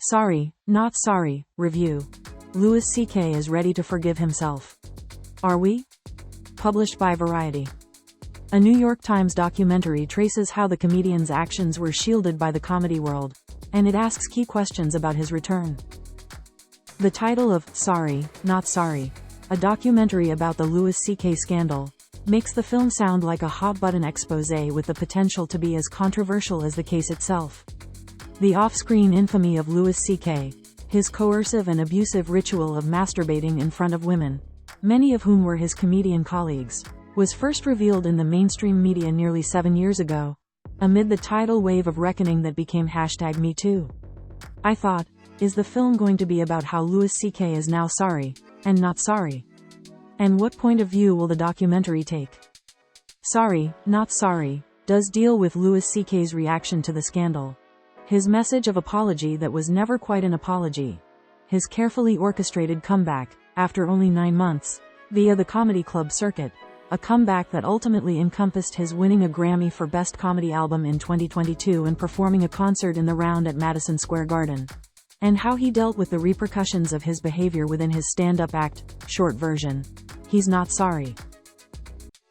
Sorry, Not Sorry, review. Louis C.K. is ready to forgive himself. Are we? Published by Variety. A New York Times documentary traces how the comedian's actions were shielded by the comedy world, and it asks key questions about his return. The title of Sorry, Not Sorry, a documentary about the Louis C.K. scandal, makes the film sound like a hot-button exposé with the potential to be as controversial as the case itself. The off-screen infamy of Louis C.K., his coercive and abusive ritual of masturbating in front of women, many of whom were his comedian colleagues, was first revealed in the mainstream media nearly 7 years ago, amid the tidal wave of reckoning that became #MeToo. I thought, is the film going to be about how Louis C.K. is now sorry, and not sorry? And what point of view will the documentary take? Sorry, Not Sorry, does deal with Louis C.K.'s reaction to the scandal. His message of apology that was never quite an apology. His carefully orchestrated comeback, after only 9 months, via the comedy club circuit, a comeback that ultimately encompassed his winning a Grammy for Best Comedy Album in 2022 and performing a concert in the round at Madison Square Garden. And how he dealt with the repercussions of his behavior within his stand-up act, short version. He's not sorry.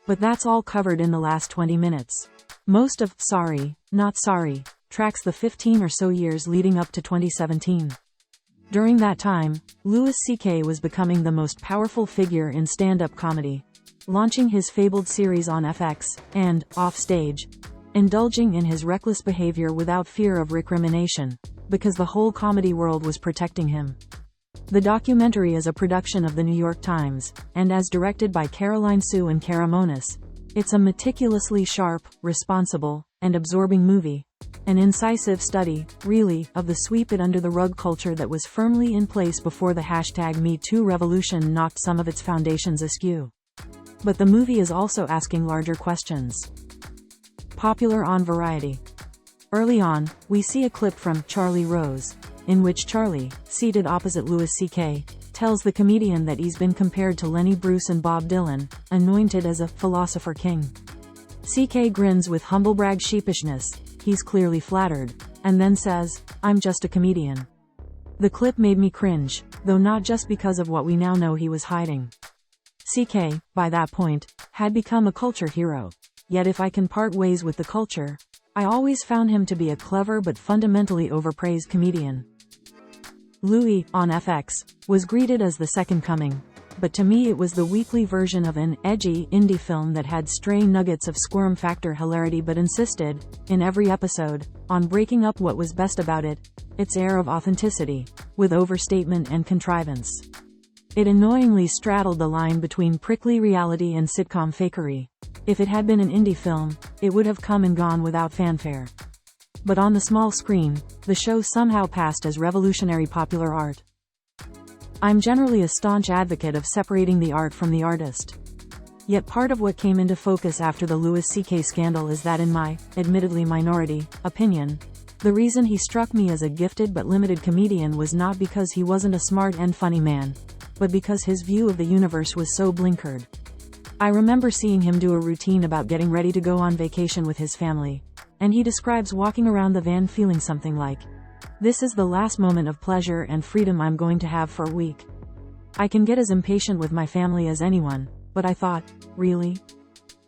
But that's all covered in the last 20 minutes. Most of Sorry, Not Sorry tracks the 15 or so years leading up to 2017. During that time, Louis C.K. was becoming the most powerful figure in stand-up comedy, launching his fabled series on FX, and, offstage, indulging in his reckless behavior without fear of recrimination, because the whole comedy world was protecting him. The documentary is a production of the New York Times, and as directed by Caroline Sue and Cara Monis, it's a meticulously sharp, responsible, and absorbing movie. An incisive study, really, of the sweep-it-under-the-rug culture that was firmly in place before the #MeToo revolution knocked some of its foundations askew. But the movie is also asking larger questions. Popular on Variety. Early on, we see a clip from Charlie Rose, in which Charlie, seated opposite Louis C.K., tells the comedian that he's been compared to Lenny Bruce and Bob Dylan, anointed as a philosopher king. C.K. grins with humblebrag sheepishness, he's clearly flattered, and then says, "I'm just a comedian." The clip made me cringe, though not just because of what we now know he was hiding. C.K., by that point, had become a culture hero. Yet if I can part ways with the culture, I always found him to be a clever but fundamentally overpraised comedian. Louis, on FX, was greeted as the second coming, but to me it was the weekly version of an edgy indie film that had stray nuggets of squirm factor hilarity but insisted, in every episode, on breaking up what was best about it, its air of authenticity, with overstatement and contrivance. It annoyingly straddled the line between prickly reality and sitcom fakery. If it had been an indie film, it would have come and gone without fanfare. But on the small screen, the show somehow passed as revolutionary popular art. I'm generally a staunch advocate of separating the art from the artist. Yet part of what came into focus after the Louis C.K. scandal is that in my, admittedly minority, opinion, the reason he struck me as a gifted but limited comedian was not because he wasn't a smart and funny man, but because his view of the universe was so blinkered. I remember seeing him do a routine about getting ready to go on vacation with his family, and he describes walking around the van feeling something like, "This is the last moment of pleasure and freedom I'm going to have for a week." I can get as impatient with my family as anyone, but I thought, really?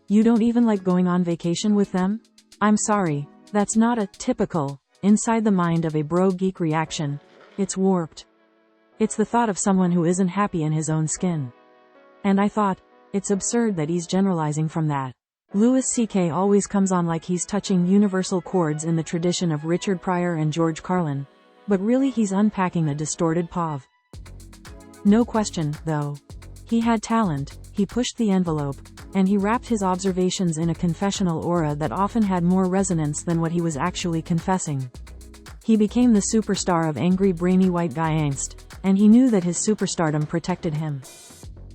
You don't even like going on vacation with them? I'm sorry, that's not a typical, inside the mind of a bro geek reaction. It's warped. It's the thought of someone who isn't happy in his own skin. And I thought, it's absurd that he's generalizing from that. Louis C.K. always comes on like he's touching universal chords in the tradition of Richard Pryor and George Carlin, but really he's unpacking a distorted POV. No question, though. He had talent, he pushed the envelope, and he wrapped his observations in a confessional aura that often had more resonance than what he was actually confessing. He became the superstar of angry brainy white guy angst, and he knew that his superstardom protected him.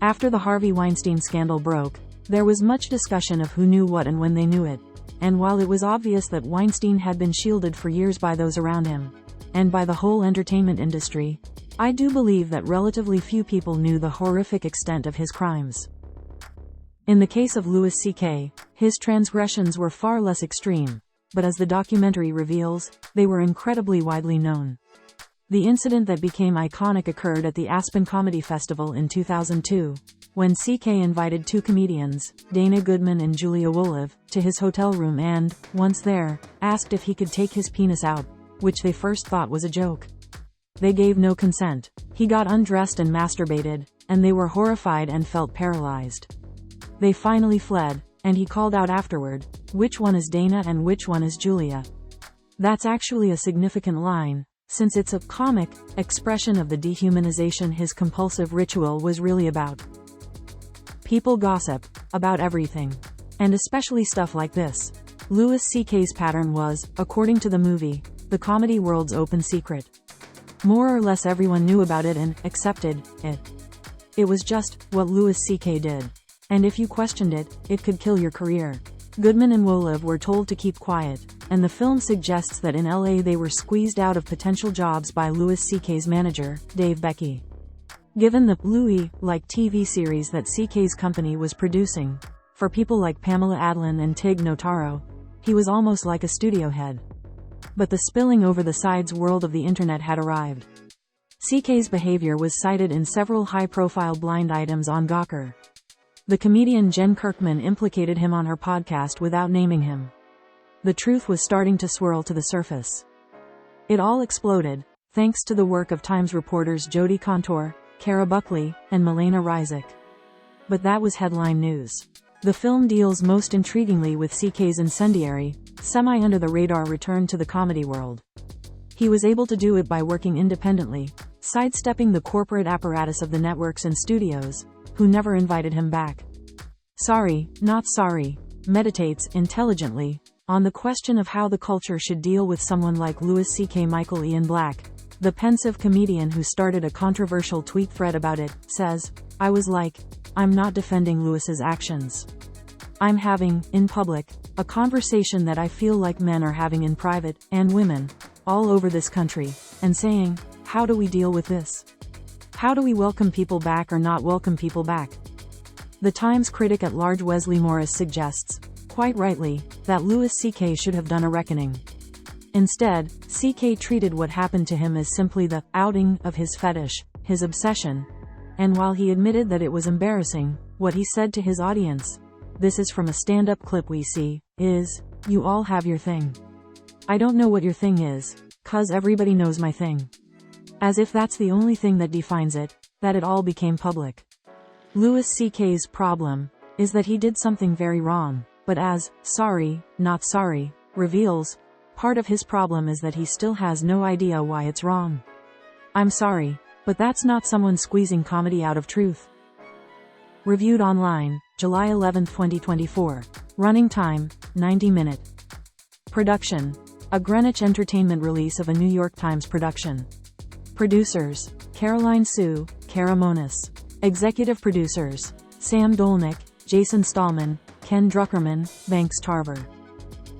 After the Harvey Weinstein scandal broke, there was much discussion of who knew what and when they knew it, and while it was obvious that Weinstein had been shielded for years by those around him, and by the whole entertainment industry, I do believe that relatively few people knew the horrific extent of his crimes. In the case of Louis C.K., his transgressions were far less extreme, but as the documentary reveals, they were incredibly widely known. The incident that became iconic occurred at the Aspen Comedy Festival in 2002, when CK invited two comedians, Dana Goodman and Julia Wolof, to his hotel room and, once there, asked if he could take his penis out, which they first thought was a joke. They gave no consent. He got undressed and masturbated, and they were horrified and felt paralyzed. They finally fled, and he called out afterward, "Which one is Dana and which one is Julia?" That's actually a significant line, since it's a comic expression of the dehumanization his compulsive ritual was really about. People gossip about everything, and especially stuff like this. Louis C.K.'s pattern was, according to the movie, the comedy world's open secret. More or less everyone knew about it and accepted it. It was just what Louis C.K. did. And if you questioned it, it could kill your career. Goodman and Wolof were told to keep quiet, and the film suggests that in LA they were squeezed out of potential jobs by Louis C.K.'s manager, Dave Becky. Given the Louis-like TV series that C.K.'s company was producing, for people like Pamela Adlon and Tig Notaro, he was almost like a studio head. But the spilling over the sides world of the internet had arrived. C.K.'s behavior was cited in several high-profile blind items on Gawker. The comedian Jen Kirkman implicated him on her podcast without naming him. The truth was starting to swirl to the surface. It all exploded, thanks to the work of Times reporters Jodi Kantor, Cara Buckley, and Milena Ryzik. But that was headline news. The film deals most intriguingly with CK's incendiary, semi-under-the-radar return to the comedy world. He was able to do it by working independently, sidestepping the corporate apparatus of the networks and studios, who never invited him back. Sorry, Not Sorry meditates, intelligently, on the question of how the culture should deal with someone like Louis C.K. Michael Ian Black, the pensive comedian who started a controversial tweet thread about it, says, "I was like, I'm not defending Louis's actions. I'm having, in public, a conversation that I feel like men are having in private, and women, all over this country, and saying, how do we deal with this? How do we welcome people back or not welcome people back?" The Times critic at large Wesley Morris suggests, quite rightly, that Louis C.K. should have done a reckoning. Instead, C.K. treated what happened to him as simply the outing of his fetish, his obsession. And while he admitted that it was embarrassing, what he said to his audience, this is from a stand-up clip we see, is, "You all have your thing. I don't know what your thing is, 'cause everybody knows my thing." As if that's the only thing that defines it, that it all became public. Louis C.K.'s problem is that he did something very wrong, but as Sorry, Not Sorry reveals, part of his problem is that he still has no idea why it's wrong. I'm sorry, but that's not someone squeezing comedy out of truth. Reviewed online, July 11, 2024. Running time, 90 minutes. Production, a Greenwich Entertainment release of a New York Times production. Producers, Caroline Sue, Cara Monis. Executive producers, Sam Dolnick, Jason Stallman, Ken Druckerman, Banks Tarver.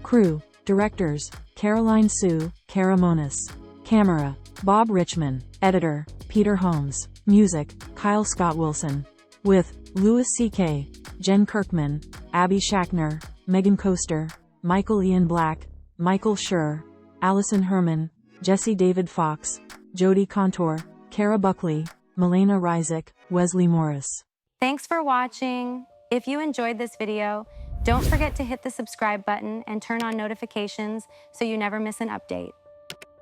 Crew, directors, Caroline Sue, Cara Monis. Camera, Bob Richman. Editor, Peter Holmes. Music, Kyle Scott Wilson. With Louis C.K., Jen Kirkman, Abby Schachner, Megan Koester, Michael Ian Black, Michael Schur, Allison Herman, Jesse David Fox, Jodi Kantor, Cara Buckley, Milena Ryzik, Wesley Morris. Thanks for watching. If you enjoyed this video, don't forget to hit the subscribe button and turn on notifications so you never miss an update.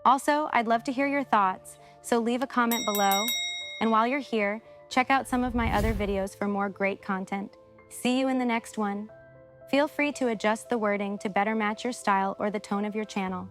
Also, I'd love to hear your thoughts, so leave a comment below. And while you're here, check out some of my other videos for more great content. See you in the next one. Feel free to adjust the wording to better match your style or the tone of your channel.